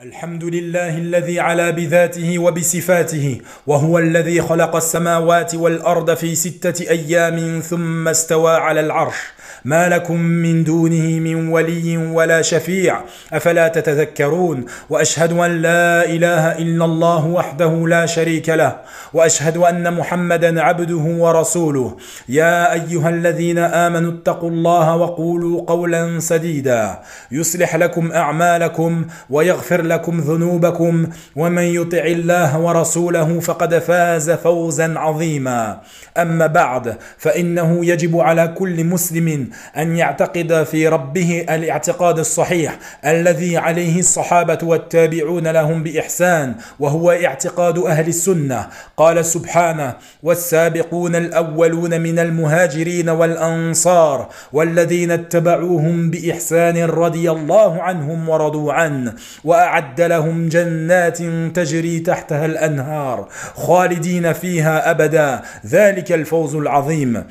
الحمد لله الذي علا بذاته وبصفاته وهو الذي خلق السماوات والأرض في 6 أيام ثم استوى على العرش ما لكم من دونه من ولي ولا شفيع أفلا تتذكرون وأشهد أن لا إله إلا الله وحده لا شريك له وأشهد أن محمدا عبده ورسوله يا أيها الذين آمنوا اتقوا الله وقولوا قولا سديدا يصلح لكم أعمالكم ويغفر لكم ذنوبكم ومن يطع الله ورسوله فقد فاز فوزا عظيما أما بعد فإنه يجب على كل مسلم أن يعتقد في ربه الاعتقاد الصحيح الذي عليه الصحابة والتابعون لهم بإحسان وهو اعتقاد أهل السنة. قال سبحانه والسابقون الأولون من المهاجرين والأنصار والذين اتبعوهم بإحسان رضي الله عنهم ورضوا عنه وأعد لهم جنات تجري تحتها الأنهار خالدين فيها أبدا ذلك الفوز العظيم.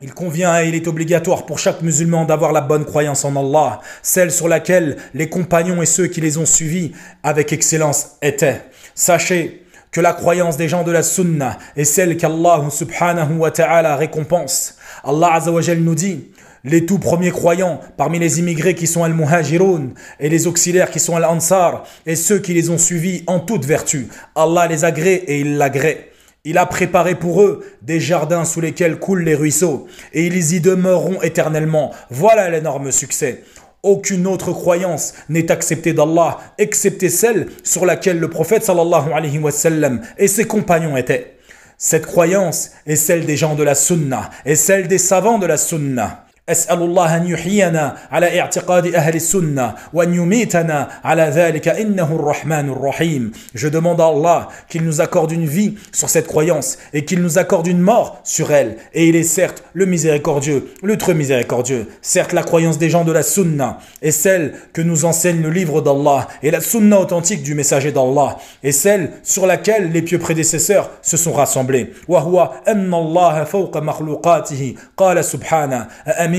Il convient et il est obligatoire pour chaque musulman d'avoir la bonne croyance en Allah, celle sur laquelle les compagnons et ceux qui les ont suivis avec excellence étaient. Sachez que la croyance des gens de la Sunna est celle qu'Allah subhanahu wa ta'ala récompense. Allah azza wa jal nous dit les tout premiers croyants parmi les immigrés qui sont al-muhajiroun et les auxiliaires qui sont al-ansar et ceux qui les ont suivis en toute vertu. Allah les agrée et il l'agrée. Il a préparé pour eux des jardins sous lesquels coulent les ruisseaux et ils y demeureront éternellement. Voilà l'énorme succès. Aucune autre croyance n'est acceptée d'Allah excepté celle sur laquelle le prophète sallallahu alayhi wa sallam et ses compagnons étaient. Cette croyance est celle des gens de la Sunna et celle des savants de la Sunna. أسأل الله أن يحيينا على اعتقاد أهل السنة وأن يميتنا على ذلك إنه الرحمن الرحيم. Je demande à Allah qu'il nous accorde une vie sur cette croyance et qu'il nous accorde une mort sur elle. Et il est certes le miséricordieux, le très miséricordieux. Certes la croyance des gens de la Sunna est celle que nous enseigne le livre d'Allah et la Sunna authentique du messager d'Allah est celle sur laquelle les pieux prédécesseurs se sont rassemblés. وهو أن الله فوق مخلوقاته قال سبحانه أأمنتم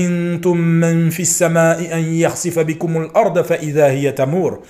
من في السماء أن يخسف بكم الأرض فإذا هي تمور.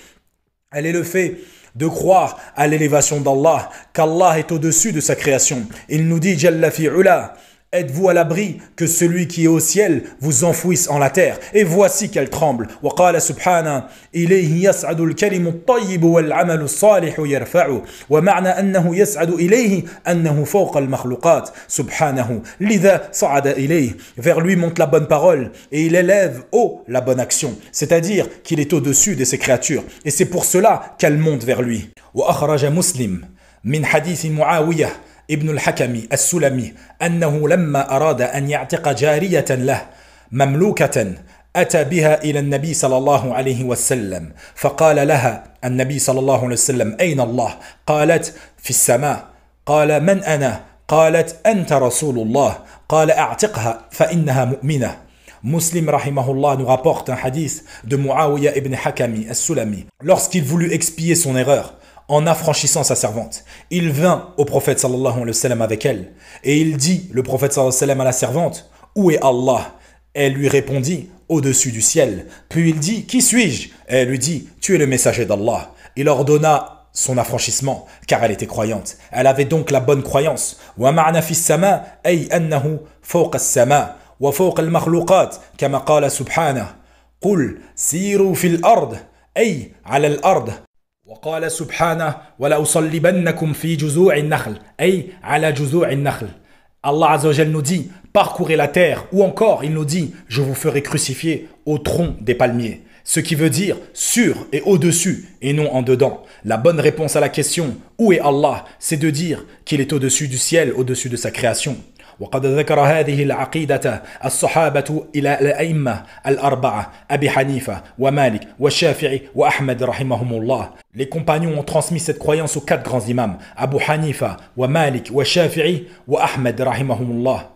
Elle est le fait de croire à l'élévation d'Allah, qu'Allah est au-dessus de sa création. Il nous dit Jalla fi'ula, êtes-vous à l'abri que celui qui est au ciel vous enfouisse en la terre et voici qu'elle tremble. وقال سبحانه إليه يسعد الكلم الطيب والعمل الصالح يرفعه ومعنى أنه يسعد إليه أنه فوق المخلوقات سبحانه لذا صعد إليه. Vers lui monte la bonne parole et il élève haut la bonne action, c'est-à-dire qu'il est au-dessus de ses créatures et c'est pour cela qu'elle monte vers lui. وأخرج مسلم من حديث معاوية ابن الحكم السلمي أنه لما أراد أن يعتق جارية له مملوكة أتى بها إلى النبي صلى الله عليه وسلم فقال لها النبي صلى الله عليه وسلم أين الله؟ قالت في السماء. قال من أنا؟ قالت أنت رسول الله. قال أعتقها فإنها مؤمنة. Muslim rahimahullah nous rapporte un hadith de Muawiyah ibn Hakami al-Sulami. Lorsqu'il voulut expier son erreur en affranchissant sa servante, il vint au prophète sallallahu alayhi wa sallam avec elle et il dit, le prophète sallallahu alayhi wa sallam à la servante, où est Allah? Elle lui répondit, au-dessus du ciel. Puis il dit, qui suis-je? Elle lui dit, tu es le messager d'Allah. Il ordonna son affranchissement car elle était croyante. Elle avait donc la bonne croyance. Wa ma'na fi as-sama ay annahu fawqa as-sama wa fawqa al-makhluqat kama qala subhanahu qul siru fil ard ay 'ala al-ard. وقال سبحانه ولأصلبنكم في جذوع النخل أي على جذوع النخل. Allah Azza wa Jal nous dit parcourez la terre, ou encore il nous dit je vous ferai crucifier au tronc des palmiers, ce qui veut dire sur et au-dessus et non en dedans. La bonne réponse à la question où est Allah, c'est de dire qu'il est au-dessus du ciel, au-dessus de sa création. وقد ذكر هذه العقيدة الصحابة إلى الأئمة الأربعة أبي حنيفة ومالك والشافعي وأحمد رحمهم الله. Les compagnons ont transmis cette croyance aux 4 grands imams Abu Hanifa ومالك والشافعي وأحمد رحمهم الله.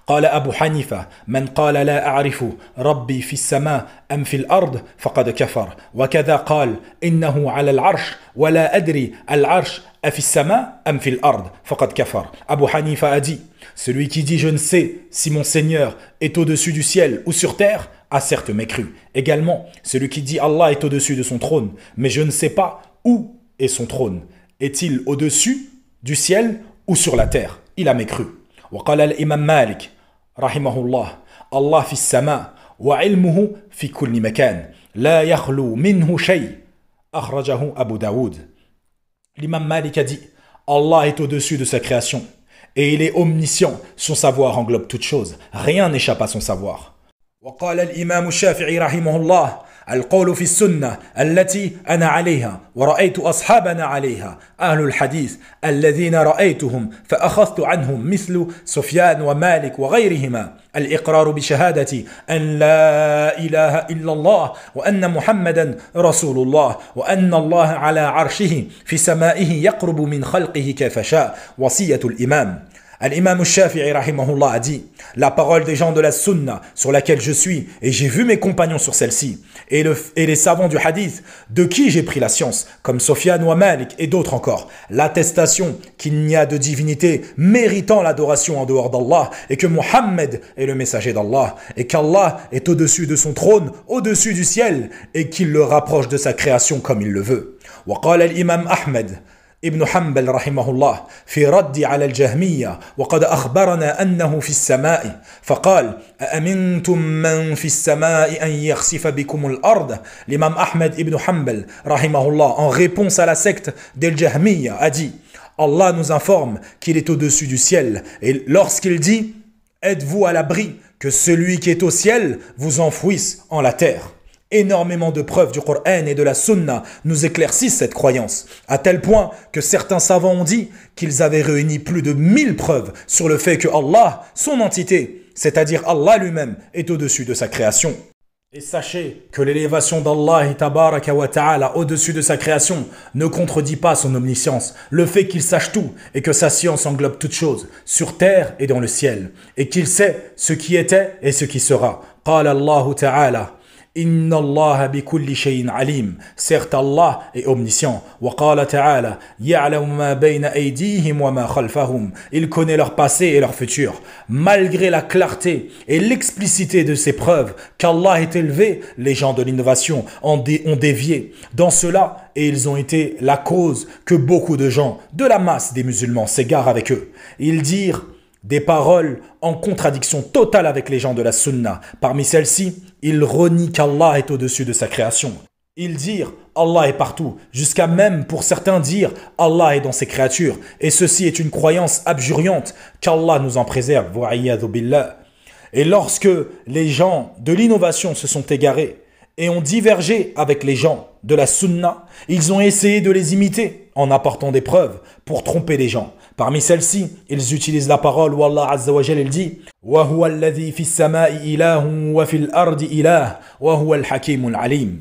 قال أبو حنيفة من قال لا أعرف ربي في السماء أم في الأرض فقد كفر وكذا قال إنه على العرش ولا أدري العرش أفي السماء أم في الأرض فقد كفر. Abu Hanifa a dit celui qui dit je ne sais si mon Seigneur est au-dessus du ciel ou sur terre a certes mécru. Également, celui qui dit Allah est au-dessus de son trône, mais je ne sais pas où est son trône? Est-il au-dessus du ciel ou sur la terre? Il a mécru. وقال الإمام مالك رحمه الله الله في السماء وعلمه في كل مكان لا يخلو منه شيء أخرجه أبو داود. L'imam Malik a dit Allah est au-dessus de sa création et il est omniscient, son savoir englobe toute chose, rien n'échappe à son savoir. وقال الإمام الشافعي رحمه الله القول في السنة التي أنا عليها ورأيت أصحابنا عليها أهل الحديث الذين رأيتهم فأخذت عنهم مثل سفيان ومالك وغيرهما الإقرار بشهادة أن لا إله إلا الله وأن محمدا رسول الله وأن الله على عرشه في سمائه يقرب من خلقه كيف شاء وصية الإمام. Al-Imam al-Shafi'i rahimahullah a dit la parole des gens de la sunna sur laquelle je suis et j'ai vu mes compagnons sur celle-ci et les savants du hadith de qui j'ai pris la science comme Sufyan wa Malik et d'autres encore l'attestation qu'il n'y a de divinité méritant l'adoration en dehors d'Allah et que Muhammad est le messager d'Allah et qu'Allah est au-dessus de son trône au-dessus du ciel et qu'il le rapproche de sa création comme il le veut. وقال الإمام أحمد ابن حنبل رحمه الله في رد على الجهمية وقد أخبرنا أنه في السماء فقال أأمنتم من في السماء أن يخسف بكم الأرض. L'imam Ahmed ibn Hanbal rahimahullah en réponse à la secte del Jahmiya a dit Allah nous informe qu'il est au-dessus du ciel et lorsqu'il dit êtes-vous à l'abri que celui qui est au ciel vous enfouisse en la terre. Énormément de preuves du Coran et de la Sunna nous éclaircissent cette croyance, à tel point que certains savants ont dit qu'ils avaient réuni plus de 1000 preuves sur le fait que Allah, son entité, c'est-à-dire Allah lui-même, est au-dessus de sa création. Et sachez que l'élévation d'Allah tabaraka wa ta'ala au-dessus de sa création ne contredit pas son omniscience, le fait qu'il sache tout et que sa science englobe toutes choses, sur terre et dans le ciel, et qu'il sait ce qui était et ce qui sera. Qala Allah ta'ala Inna Allah bi kulli shay'in alim. Certes, Allah est omniscient. Wa qala ta'ala ya'lamu ma bayna aydihim wa ma khalfahum. Il connaît leur passé et leur futur. Malgré la clarté et l'explicité de ces preuves qu'Allah est élevé, les gens de l'innovation ont dévié dans cela et ils ont été la cause que beaucoup de gens de la masse des musulmans s'égarent avec eux. Ils dirent des paroles en contradiction totale avec les gens de la sunna. Parmi celles-ci, ils renient qu'Allah est au-dessus de sa création. Ils dirent Allah est partout, jusqu'à même pour certains dire Allah est dans ses créatures. Et ceci est une croyance abjuriante, qu'Allah nous en préserve. Et lorsque les gens de l'innovation se sont égarés et ont divergé avec les gens de la sunna, ils ont essayé de les imiter en apportant des preuves pour tromper les gens. Parmi celles-ci, ils utilisent la parole où Allah Azza wa Jal dit wa huwa alladhi fi as-sama'i ilahun wa fil ardi ilah wa huwa al-hakimul alim.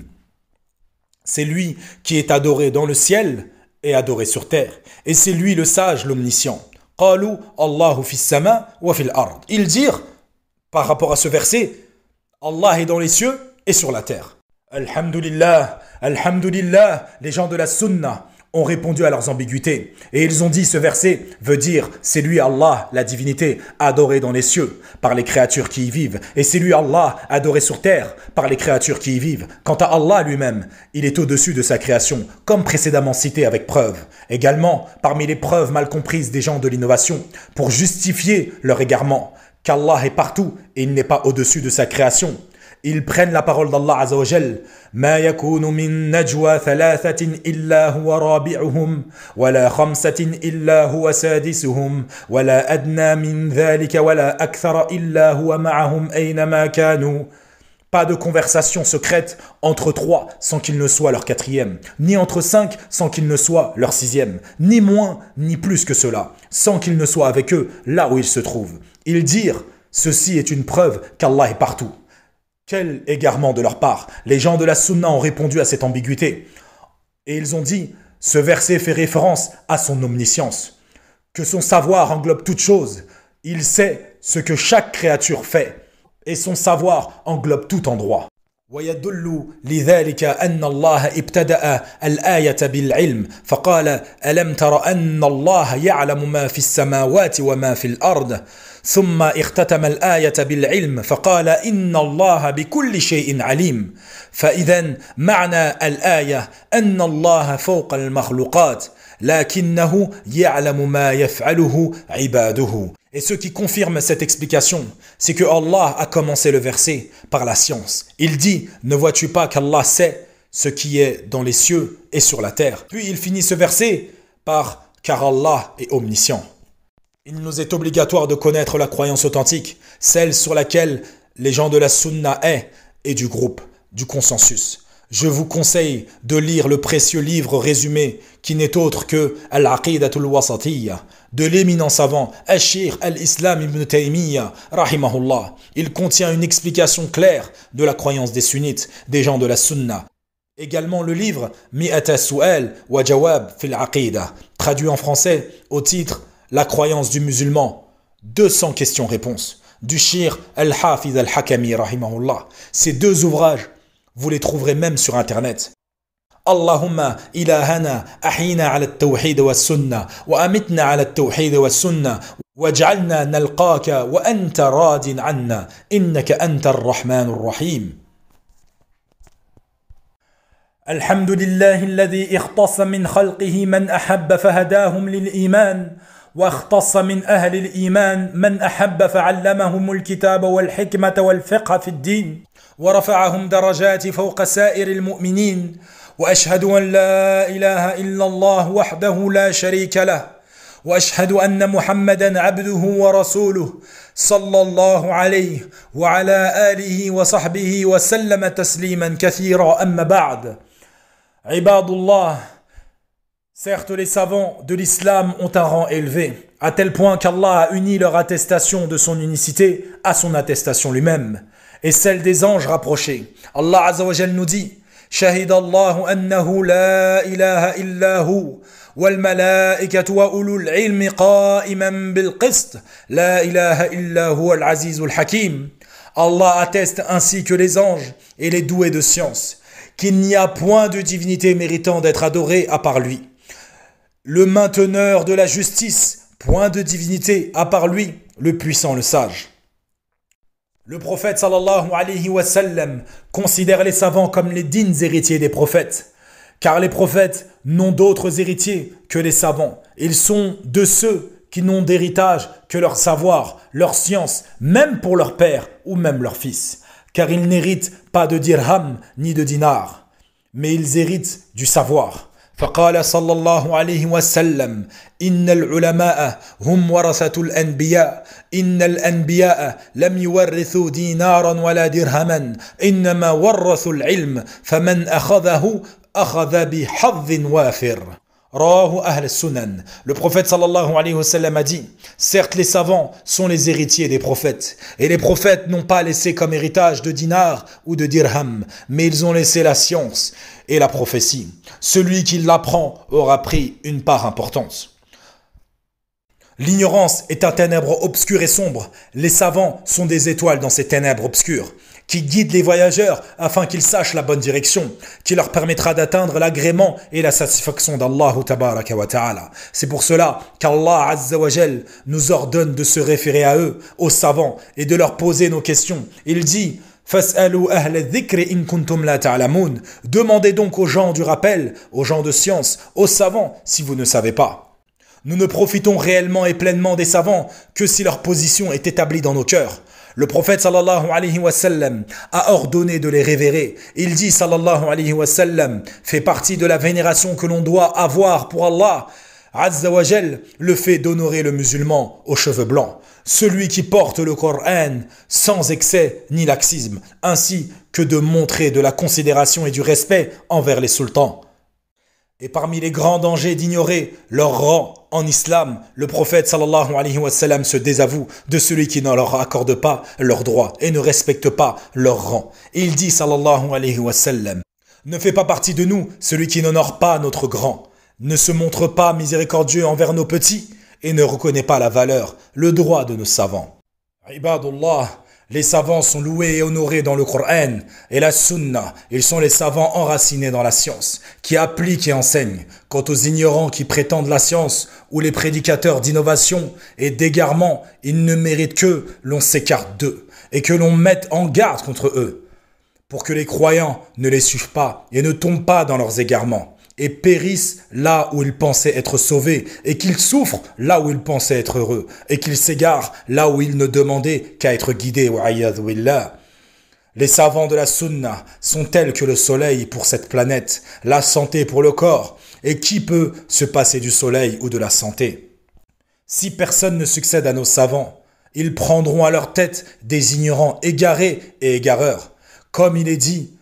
C'est lui qui est adoré dans le ciel et adoré sur terre, et c'est lui le sage, l'omniscient. Qalu Allahu fi as-sama' wa fil ard. Ils dirent par rapport à ce verset Allah est dans les cieux et sur la terre. Alhamdulillah, alhamdulillah, les gens de la sunna ont répondu à leurs ambiguïtés. Et ils ont dit ce verset veut dire c'est lui Allah, la divinité, adoré dans les cieux par les créatures qui y vivent. Et c'est lui Allah, adoré sur terre par les créatures qui y vivent. Quant à Allah lui-même, il est au-dessus de sa création, comme précédemment cité avec preuve. Également, parmi les preuves mal comprises des gens de l'innovation, pour justifier leur égarement, qu'Allah est partout et il n'est pas au-dessus de sa création. Ils prennent la parole d'Allah Azza wa Jal. ما يكون من نجوى ثلاثة إلا هو رابعهم ولا خمسة إلا هو سادسهم ولا أدنى من ذلك ولا أكثر إلا هو معهم أينما كانوا. Pas de conversation secrète entre trois sans qu'il ne soit leur quatrième, ni entre cinq sans qu'il ne soit leur sixième, ni moins ni plus que cela, sans qu'il ne soit avec eux là où ils se trouvent. Ils dirent, ceci est une preuve qu'Allah est partout. Quel égarement de leur part. Les gens de la sunna ont répondu à cette ambiguïté. Et ils ont dit, ce verset fait référence à son omniscience, que son savoir englobe toute chose. Il sait ce que chaque créature fait, et son savoir englobe tout endroit. ويدل لذلك أن الله ابتدأ الآية بالعلم فقال ألم تر أن الله يعلم ما في السماوات وما في الأرض ثم اختتم الآية بالعلم فقال إن الله بكل شيء عليم. فإذا معنى الآية أن الله فوق المخلوقات لكنه يعلم ما يفعله عباده. Et ce qui confirme cette explication, c'est que Allah a commencé le verset par la science. Il dit, ne vois-tu pas qu'Allah sait ce qui est dans les cieux et sur la terre. Puis il finit ce verset par, car Allah est omniscient. Il nous est obligatoire de connaître la croyance authentique, celle sur laquelle les gens de la sunna et du groupe, du consensus. Je vous conseille de lire le précieux livre résumé qui n'est autre que Al-Aqidatul Wasatiyya de l'éminent savant Al-Shaykh Al-Islam Ibn Taymiyyah rahimahullah. Il contient une explication claire de la croyance des sunnites, des gens de la sunna. Également le livre Mi'ata Su'al wa Jawab fil Aqida, traduit en français au titre La croyance du musulman, 200 questions-réponses, du Shaykh Al-Hafiz Al-Hakami rahimahullah. Ces deux ouvrages, vous les trouverez même sur internet. Allahumma ilahana ahina ala at-tawhid wa sunnah wa amitna ala at-tawhid wa sunnah waj'alna nalqaka wa anta radin 'anna innaka anta ar-rahmanur rahim. الحمد لله الذي اختص من خلقه من أحب فهداهم للإيمان واختص من أهل الإيمان من أحب فعلمهم الكتاب والحكمة والفقه في الدين ورفعهم درجات فوق سائر المؤمنين وأشهد أن لا إله إلا الله وحده لا شريك له وأشهد أن محمدا عبده ورسوله صلى الله عليه وعلى آله وصحبه وسلم تسليما كثيرا أما بعد Ibadullah, certes les savants de l'islam ont un rang élevé, à tel point qu'Allah a uni leur attestation de son unicité à son attestation lui-même, et celle des anges rapprochés. Allah Azza wa Jal nous dit « Shahidallahu annahu la ilaha illahu wal malaikatu wa ulul ilmi qa'iman bil qist la ilaha illahu al azizul hakim » Allah atteste ainsi que les anges et les doués de science qu'il n'y a point de divinité méritant d'être adorée à part lui. Le mainteneur de la justice, point de divinité à part lui, le puissant, le sage. Le prophète sallallahu alayhi wa sallam considère les savants comme les dignes héritiers des prophètes, car les prophètes n'ont d'autres héritiers que les savants. Ils sont de ceux qui n'ont d'héritage que leur savoir, leur science, même pour leur père ou même leur fils. Car ils n'héritent pas de dirham ni de dinar, mais ils héritent du savoir. فقال صلى الله عليه وسلم إن العلماء هم ورثة الأنبياء إن الأنبياء لم يورثوا دينارا ولا درهما إنما ورثوا العلم فمن أخذه أخذ بحظ وافر. Rawahu Ahl Sunan. Le prophète sallallahu alayhi wa sallam a dit, certes les savants sont les héritiers des prophètes, et les prophètes n'ont pas laissé comme héritage de dinar ou de dirham, mais ils ont laissé la science et la prophétie. Celui qui l'apprend aura pris une part importante. L'ignorance est un ténèbre obscur et sombre. Les savants sont des étoiles dans ces ténèbres obscures, qui guident les voyageurs afin qu'ils sachent la bonne direction, qui leur permettra d'atteindre l'agrément et la satisfaction d'Allah tabaraka wa ta'ala. C'est pour cela qu'Allah Azza wa Jal nous ordonne de se référer à eux, aux savants, et de leur poser nos questions. Il dit « Fas'alu ahla dhikri in kuntum la ta'lamun » Demandez donc aux gens du rappel, aux gens de science, aux savants, si vous ne savez pas. Nous ne profitons réellement et pleinement des savants que si leur position est établie dans nos cœurs. Le prophète sallallahu alayhi wa sallam a ordonné de les révérer. Il dit sallallahu alayhi wa sallam fait partie de la vénération que l'on doit avoir pour Allah Azza wa Jal, le fait d'honorer le musulman aux cheveux blancs, celui qui porte le Coran sans excès ni laxisme, ainsi que de montrer de la considération et du respect envers les sultans. Et parmi les grands dangers d'ignorer leur rang en islam, le prophète sallallahu alayhi wa sallam se désavoue de celui qui ne leur accorde pas leurs droits et ne respecte pas leur rang. Et il dit sallallahu alayhi wa sallam, ne fait pas partie de nous celui qui n'honore pas notre grand, ne se montre pas miséricordieux envers nos petits et ne reconnaît pas la valeur, le droit de nos savants. Ibadullah, Les savants sont loués et honorés dans le Coran et la Sunna. Ils sont les savants enracinés dans la science, qui appliquent et enseignent. Quant aux ignorants qui prétendent la science ou les prédicateurs d'innovation et d'égarement, ils ne méritent que l'on s'écarte d'eux et que l'on mette en garde contre eux, pour que les croyants ne les suivent pas et ne tombent pas dans leurs égarements, et périssent là où ils pensaient être sauvés, et qu'ils souffrent là où ils pensaient être heureux, et qu'ils s'égarent là où ils ne demandaient qu'à être guidés. Les savants de la Sunna sont tels que le soleil pour cette planète, la santé pour le corps, et qui peut se passer du soleil ou de la santé? Si personne ne succède à nos savants, ils prendront à leur tête des ignorants égarés et égareurs. Comme il est dit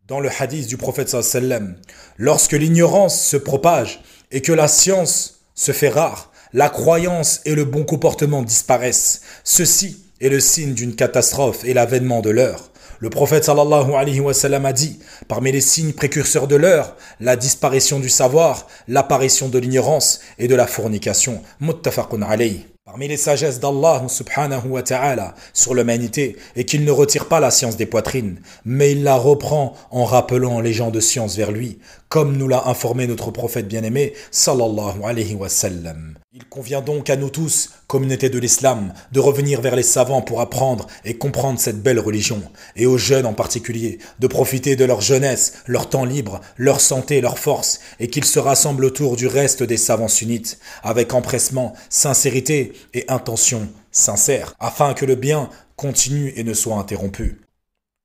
dans le hadith du prophète sallallahu alayhi wa sallam, lorsque l'ignorance se propage et que la science se fait rare, la croyance et le bon comportement disparaissent. Ceci est le signe d'une catastrophe et l'avènement de l'heure. Le prophète sallallahu alayhi wa sallam a dit, parmi les signes précurseurs de l'heure, la disparition du savoir, l'apparition de l'ignorance et de la fornication. Muttafaqun alayhi. Parmi les sagesses d'Allah subhanahu wa ta'ala sur l'humanité est qu'il ne retire pas la science des poitrines, mais il la reprend en rappelant les gens de science vers lui, comme nous l'a informé notre prophète bien-aimé sallallahu alayhi wa sallam. Il convient donc à nous tous, communauté de l'islam, de revenir vers les savants pour apprendre et comprendre cette belle religion, et aux jeunes en particulier, de profiter de leur jeunesse, leur temps libre, leur santé, leur force, et qu'ils se rassemblent autour du reste des savants sunnites, avec empressement, sincérité et intention sincère, afin que le bien continue et ne soit interrompu.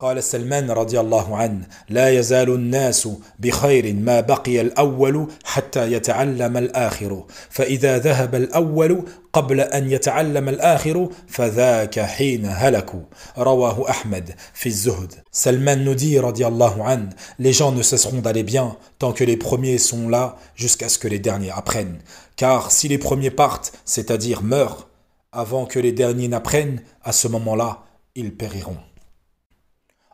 قال سلمان رضي الله عنه لا يزال الناس بخير ما بقي الأول حتى يتعلم الآخر فإذا ذهب الأول قبل أن يتعلم الآخر فذاك حين هلكوا رواه أحمد في الزهد. Salman nous dit رضي الله عنه, les gens ne cesseront d'aller bien tant que les premiers sont là jusqu'à ce que les derniers apprennent, car si les premiers partent, c'est-à-dire meurent avant que les derniers n'apprennent, à ce moment-là ils périront.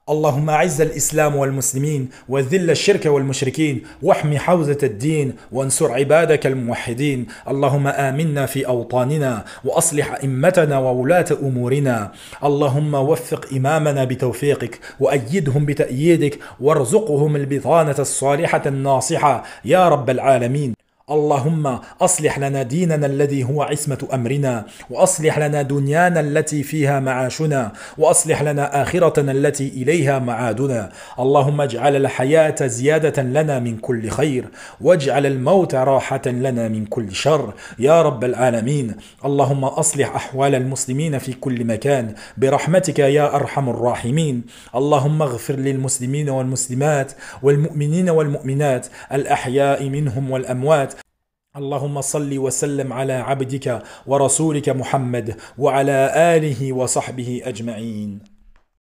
اللهم أعز الإسلام والمسلمين وذل الشرك والمشركين واحمِ حوزة الدين وانصر عبادك الموحدين. اللهم آمنا في أوطاننا وأصلح أئمتنا وولاة أمورنا. اللهم وفق إمامنا بتوفيقك وأيدهم بتأييدك وارزقهم البطانة الصالحة الناصحة يا رب العالمين. اللهم أصلح لنا ديننا الذي هو عصمة أمرنا وأصلح لنا دنيانا التي فيها معاشنا وأصلح لنا آخرتنا التي إليها معادنا. اللهم اجعل الحياة زيادة لنا من كل خير واجعل الموت راحة لنا من كل شر يا رب العالمين. اللهم أصلح أحوال المسلمين في كل مكان برحمتك يا أرحم الراحمين. اللهم اغفر للمسلمين والمسلمات والمؤمنين والمؤمنات الأحياء منهم والأموات. اللهم صل وسلم على عبدك ورسولك محمد وعلى آله وصحبه أجمعين.